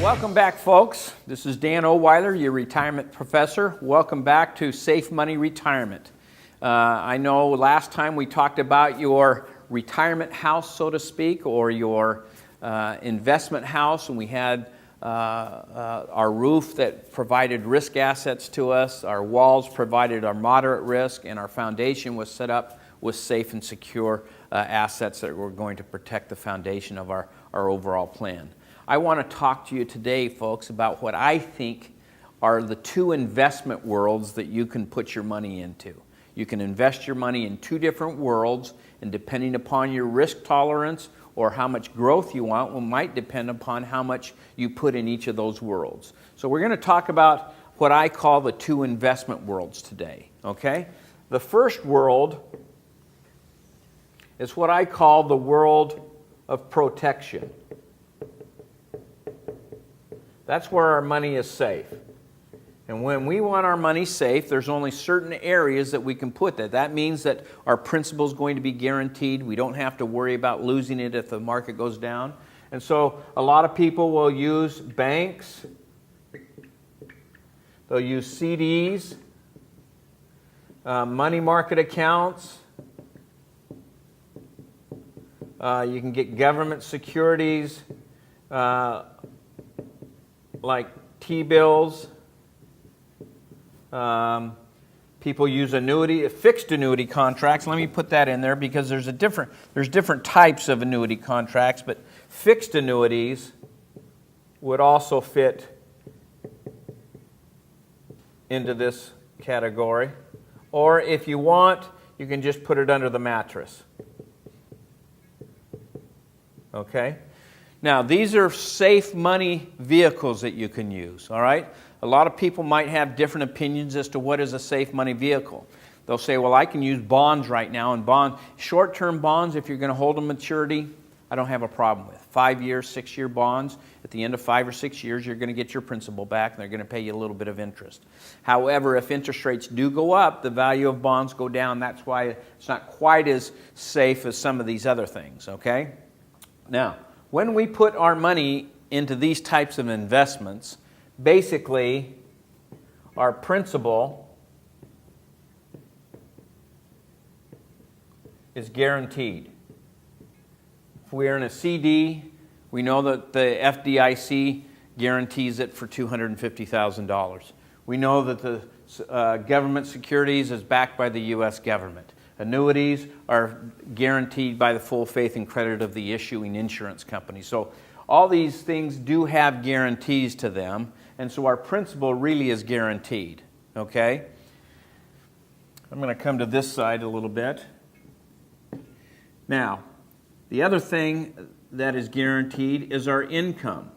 Welcome back, folks. This is Dan Oweiler, your retirement professor. Welcome back to Safe Money Retirement. I know last time we talked about your retirement house, so to speak, or your investment house, and we had our roof that provided risk assets to us, our walls provided our moderate risk, and our foundation was set up with safe and secure assets that were going to protect the foundation of our overall plan. I want to talk to you today, folks, about what I think are the two investment worlds that you can put your money into. You can invest your money in two different worlds, and depending upon your risk tolerance or how much growth you want, might depend upon how much you put in each of those worlds. So we're going to talk about what I call the two investment worlds today, okay? The first world is what I call the world of protection. That's where our money is safe. And when we want our money safe, there's only certain areas that we can put that. That means that our principal is going to be guaranteed. We don't have to worry about losing it if the market goes down. And so a lot of people will use banks. They'll use CDs, money market accounts. You can get government securities like T-bills. People use fixed annuity contracts. Let me put that in there because there's different types of annuity contracts, but fixed annuities would also fit into this category. Or if you want, you can just put it under the mattress. Okay? Now, these are safe money vehicles that you can use, all right? A lot of people might have different opinions as to what is a safe money vehicle. They'll say, well, I can use bonds right now, and short-term bonds, if you're going to hold them maturity, I don't have a problem with. 5-year, 6-year bonds, at the end of 5 or 6 years, you're going to get your principal back, and they're going to pay you a little bit of interest. However, if interest rates do go up, the value of bonds go down. That's why it's not quite as safe as some of these other things, okay? Now, when we put our money into these types of investments, basically our principal is guaranteed. If we're in a CD, we know that the FDIC guarantees it for $250,000. We know that the government securities is backed by the U.S. government. Annuities are guaranteed by the full faith and credit of the issuing insurance company. So all these things do have guarantees to them, and so our principal really is guaranteed, okay? I'm going to come to this side a little bit. Now, the other thing that is guaranteed is our income.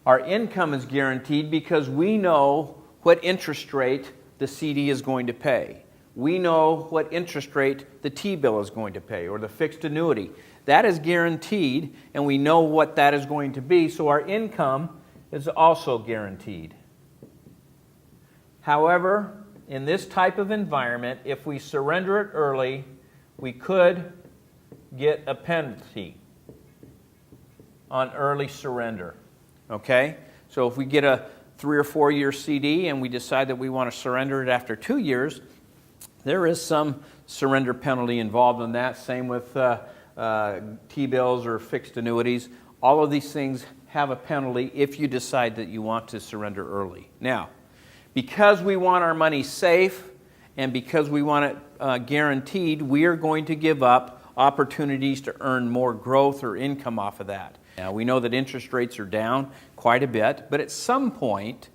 Our income is guaranteed because we know what interest rate the CD is going to pay. We know what interest rate the T-bill is going to pay, or the fixed annuity. That is guaranteed, and we know what that is going to be, so our income is also guaranteed. However, in this type of environment, if we surrender it early, we could get a penalty on early surrender. Okay? So if we get a 3 or 4 year CD and we decide that we want to surrender it after 2 years, there is some surrender penalty involved in that. Same with T-bills or fixed annuities. All of these things have a penalty if you decide that you want to surrender early. Now, because we want our money safe and because we want it guaranteed, we are going to give up opportunities to earn more growth or income off of that. Now, we know that interest rates are down quite a bit, but at some point,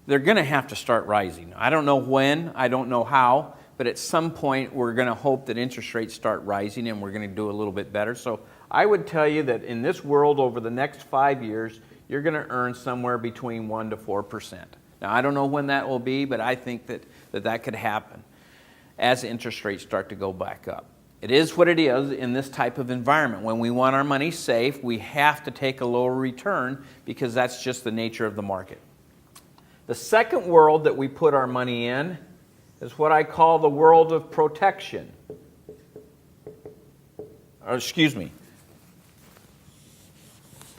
they're going to have to start rising. I don't know when, I don't know how, but at some point we're going to hope that interest rates start rising and we're going to do a little bit better. So I would tell you that in this world over the next 5 years, you're going to earn somewhere between 1% to 4%. Now, I don't know when that will be, but I think that could happen as interest rates start to go back up. It is what it is in this type of environment. When we want our money safe, we have to take a lower return because that's just the nature of the market. The second world that we put our money in is what I call the world of protection.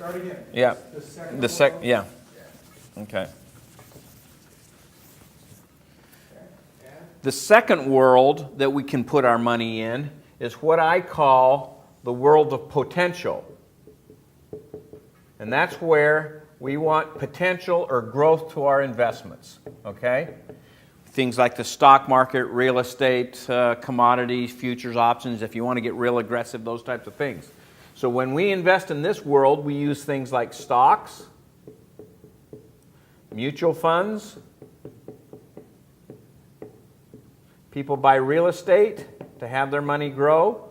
Start again. Yeah. The second. Yeah. Okay. The second world that we can put our money in is what I call the world of potential. And that's where we want potential or growth to our investments, okay? Things like the stock market, real estate, commodities, futures, options, if you want to get real aggressive, those types of things. So when we invest in this world, we use things like stocks, mutual funds. People buy real estate to have their money grow.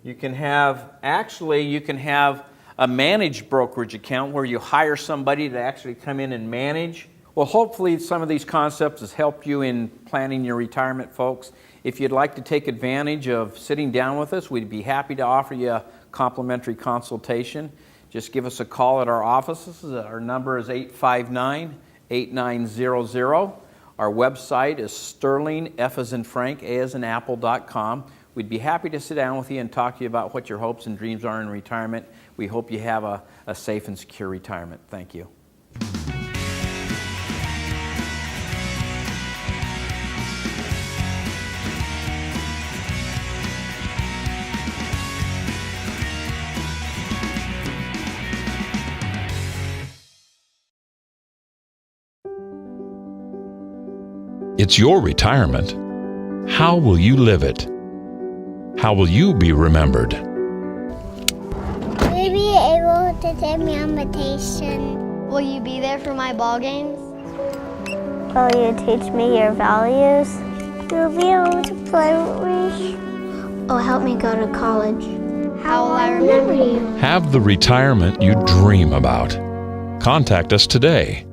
You can have a managed brokerage account where you hire somebody to actually come in and manage. Well, hopefully some of these concepts has helped you in planning your retirement, folks. If you'd like to take advantage of sitting down with us, we'd be happy to offer you a complimentary consultation. Just give us a call at our offices. Our number is 859-8900. Our website is Sterling, F as in Frank, A as in Apple.com. We'd be happy to sit down with you and talk to you about what your hopes and dreams are in retirement. We hope you have a safe and secure retirement. Thank you. It's your retirement. How will you live it? How will you be remembered? Will you be able to take me on vacation? Will you be there for my ball games? Will you teach me your values? You'll be able to play with me. Oh, help me go to college. How will I remember you? Have the retirement you dream about. Contact us today.